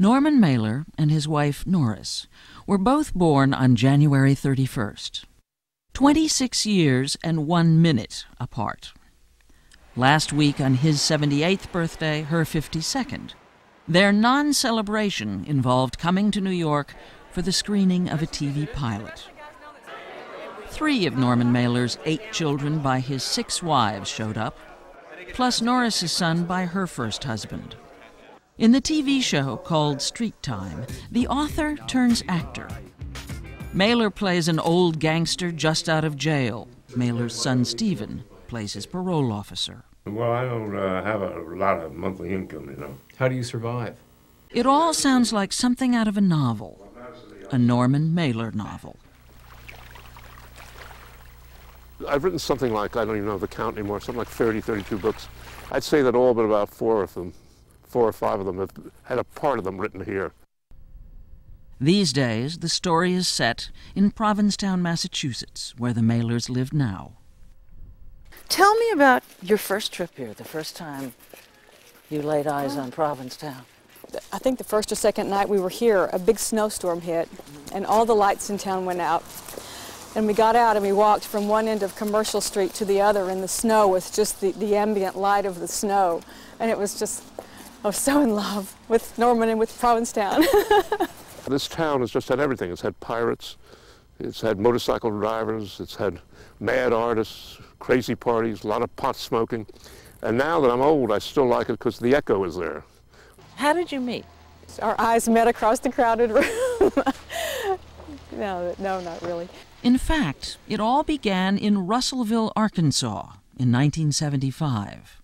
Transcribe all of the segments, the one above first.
Norman Mailer and his wife Norris were both born on January 31st, 26 years and 1 minute apart. Last week on his 78th birthday, her 52nd, their non-celebration involved coming to New York for the screening of a TV pilot. 3 of Norman Mailer's 8 children by his 6 wives showed up, plus Norris's son by her first husband. In the TV show called Street Time, the author turns actor. Mailer plays an old gangster just out of jail. Mailer's son Stephen plays his parole officer. Well, I don't have a lot of monthly income, you know. How do you survive? It all sounds like something out of a novel, a Norman Mailer novel. I've written something like, I don't even know the count anymore, something like 30, 32 books. I'd say that all but about 4 or 5 of them have had a part of them written here. These days, the story is set in Provincetown, Massachusetts, where the Mailers live now. Tell me about your first trip here, the first time you laid eyes on Provincetown. I think the first or second night we were here, a big snowstorm hit, and all the lights in town went out. And we got out and we walked from one end of Commercial Street to the other in the snow with just the ambient light of the snow. And it was just, I was so in love with Norman and with Provincetown. This town has just had everything. It's had pirates, it's had motorcycle drivers, it's had mad artists, crazy parties, a lot of pot smoking. And now that I'm old, I still like it because the echo is there. How did you meet? Our eyes met across the crowded room. No, not really. In fact, it all began in Russellville, Arkansas in 1975.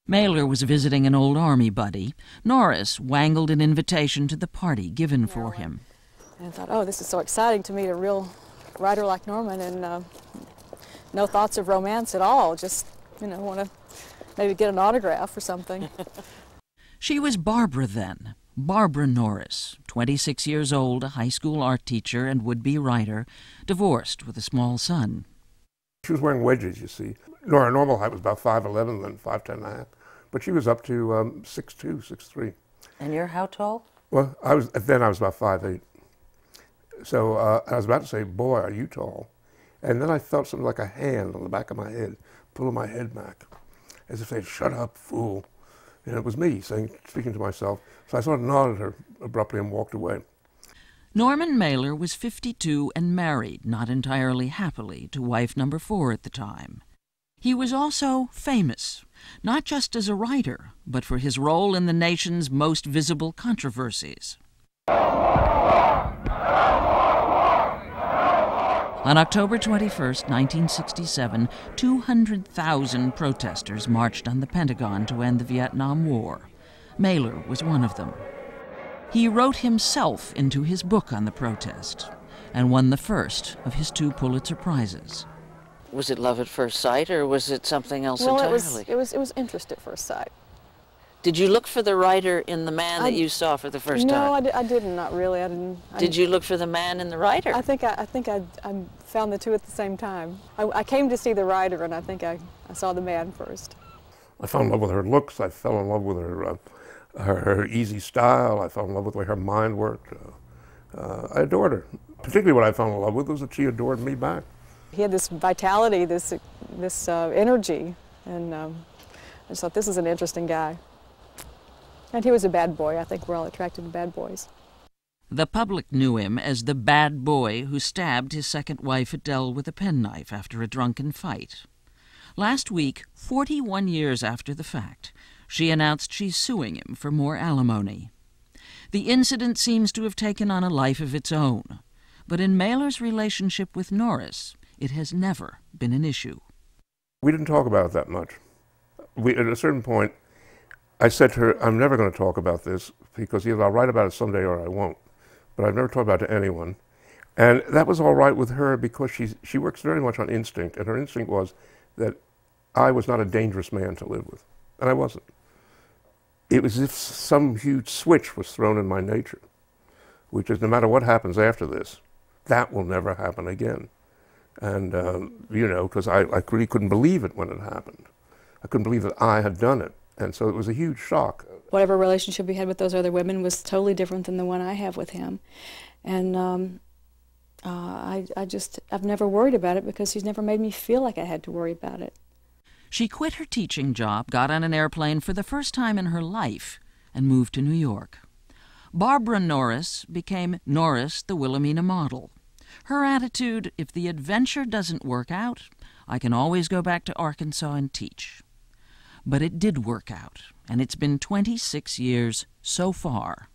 Mailer was visiting an old Army buddy. Norris wangled an invitation to the party given for him. And I thought, oh, this is so exciting to meet a real writer like Norman, and no thoughts of romance at all. Just, want to maybe get an autograph or something. She was Barbara then. Barbara Norris, 26 years old, a high school art teacher and would-be writer, divorced with a small son. She was wearing wedges, you see. Her normal height was about 5'11", then 5'10" and a half. But she was up to 6'2", 6'3". And you're how tall? Well, I was about 5'8". So I was about to say, boy, are you tall. And then I felt something like a hand on the back of my head, pulling my head back, as if saying, shut up, fool. And it was me speaking to myself. So I sort of nodded at her abruptly and walked away. Norman Mailer was 52 and married, not entirely happily, to wife number 4 at the time. He was also famous, not just as a writer, but for his role in the nation's most visible controversies. On October 21, 1967, 200,000 protesters marched on the Pentagon to end the Vietnam War. Mailer was one of them. He wrote himself into his book on the protest and won the first of his 2 Pulitzer Prizes. Was it love at first sight, or was it something else entirely? It was interest at first sight. Did you look for the writer in the man that you saw for the first time? No, I didn't. Not really. Did you look for the man in the writer? I think I found the 2 at the same time. I came to see the writer, and I think I saw the man first. I fell in love with her looks. I fell in love with her easy style. I fell in love with the way her mind worked. I adored her. Particularly what I fell in love with was that she adored me back. He had this vitality, this energy, and I just thought, this is an interesting guy. And he was a bad boy. I think we're all attracted to bad boys. The public knew him as the bad boy who stabbed his second wife Adele with a penknife after a drunken fight. Last week, 41 years after the fact, she announced she's suing him for more alimony. The incident seems to have taken on a life of its own, but in Mailer's relationship with Norris, it has never been an issue. We didn't talk about it that much. At a certain point, I said to her, I'm never going to talk about this because either I'll write about it someday or I won't. But I've never talked about it to anyone. And that was all right with her because she works very much on instinct, and her instinct was that I was not a dangerous man to live with, and I wasn't. It was as if some huge switch was thrown in my nature, which is no matter what happens after this, that will never happen again. And, because I really couldn't believe it when it happened. I couldn't believe that I had done it. And so it was a huge shock. whatever relationship we had with those other women was totally different than the one I have with him. And I've never worried about it because he's never made me feel like I had to worry about it. She quit her teaching job, got on an airplane for the first time in her life, and moved to New York. Barbara Norris became Norris, the Wilhelmina model. Her attitude, if the adventure doesn't work out, I can always go back to Arkansas and teach. But it did work out, and it's been 26 years so far.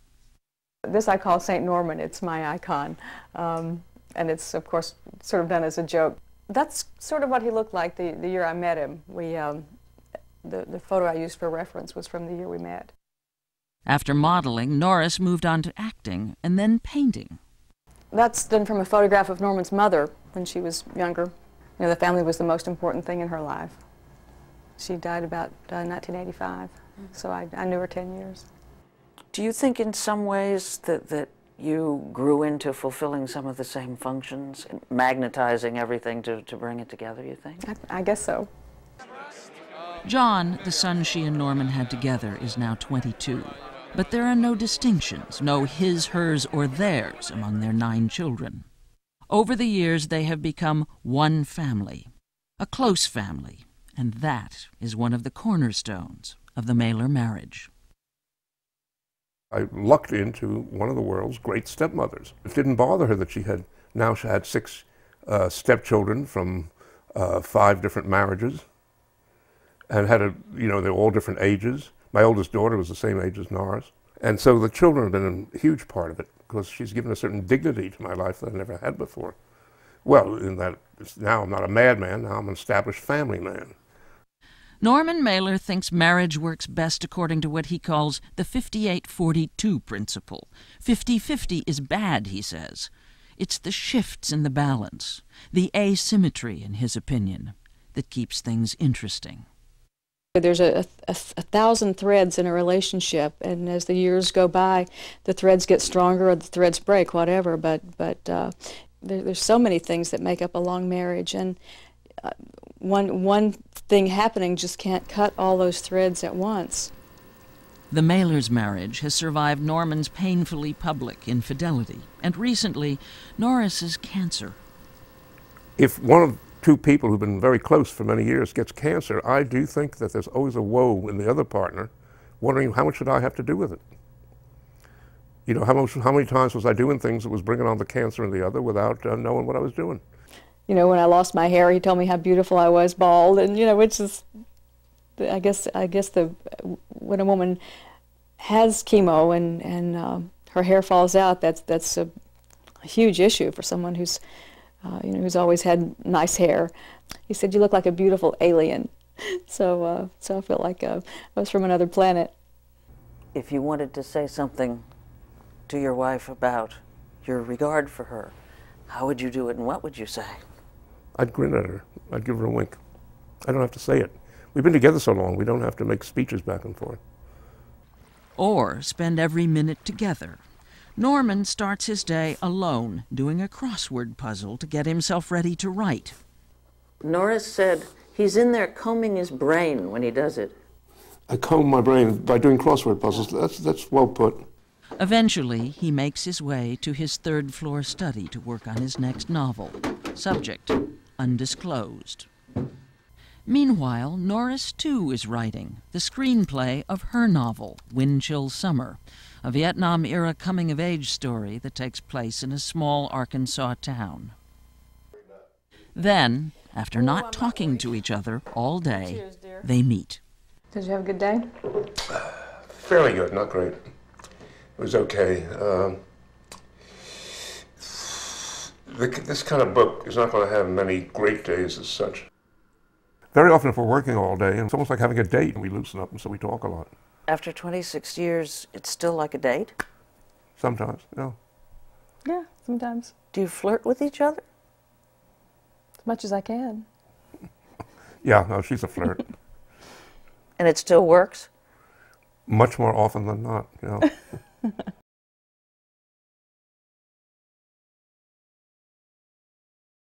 This I call St. Norman. It's my icon. And it's, of course, sort of done as a joke. That's sort of what he looked like the year I met him. The photo I used for reference was from the year we met. After modeling, Norris moved on to acting and then painting. That's done from a photograph of Norman's mother when she was younger. You know, the family was the most important thing in her life. She died about 1985, so I knew her 10 years. Do you think in some ways that you grew into fulfilling some of the same functions, magnetizing everything to bring it together, you think? I guess so. John, the son she and Norman had together, is now 22. But there are no distinctions, no his, hers, or theirs among their 9 children. Over the years, they have become one family, a close family, and that is one of the cornerstones of the Mailer marriage. I lucked into one of the world's great stepmothers. It didn't bother her that she had 6 stepchildren from 5 different marriages, and they're all different ages. My oldest daughter was the same age as Norris. And so the children have been a huge part of it because she's given a certain dignity to my life that I never had before. Well, in that now I'm not a madman, now I'm an established family man. Norman Mailer thinks marriage works best according to what he calls the 58-42 principle. 50-50 is bad, he says. It's the shifts in the balance, the asymmetry, in his opinion, that keeps things interesting. There's a thousand threads in a relationship, and as the years go by, the threads get stronger or the threads break, whatever. But there's so many things that make up a long marriage, and one thing happening just can't cut all those threads at once. The Mailer's marriage has survived Norman's painfully public infidelity, and recently, Norris's cancer. If one of 2 people who've been very close for many years gets cancer, I do think that there's always a woe in the other partner, wondering how much should I have to do with it? You know, how many times was I doing things that was bringing on the cancer in the other without knowing what I was doing? You know, when I lost my hair, he told me how beautiful I was bald, and you know, which is, I guess when a woman has chemo and her hair falls out, that's a huge issue for someone who's who's always had nice hair. He said, "You look like a beautiful alien." So I felt like I was from another planet. If you wanted to say something to your wife about your regard for her, how would you do it and what would you say? I'd grin at her. I'd give her a wink. I don't have to say it. We've been together so long, we don't have to make speeches back and forth. Or spend every minute together. Norman starts his day alone, doing a crossword puzzle to get himself ready to write. Norris said he's in there combing his brain when he does it. I comb my brain by doing crossword puzzles. That's well put. Eventually, he makes his way to his 3rd-floor study to work on his next novel. Subject, undisclosed. Meanwhile, Norris, too, is writing the screenplay of her novel, Wind Chill Summer, a Vietnam-era coming-of-age story that takes place in a small Arkansas town. Then, after not talking to each other all day, they meet. Did you have a good day? Fairly good, not great. It was okay. This kind of book is not going to have many great days as such. Very often if we're working all day, it's almost like having a date, and we loosen up and so we talk a lot. After 26 years, it's still like a date? Sometimes, yeah. Yeah, sometimes. Do you flirt with each other? As much as I can. Yeah, no, she's a flirt. And it still works? Much more often than not, you know.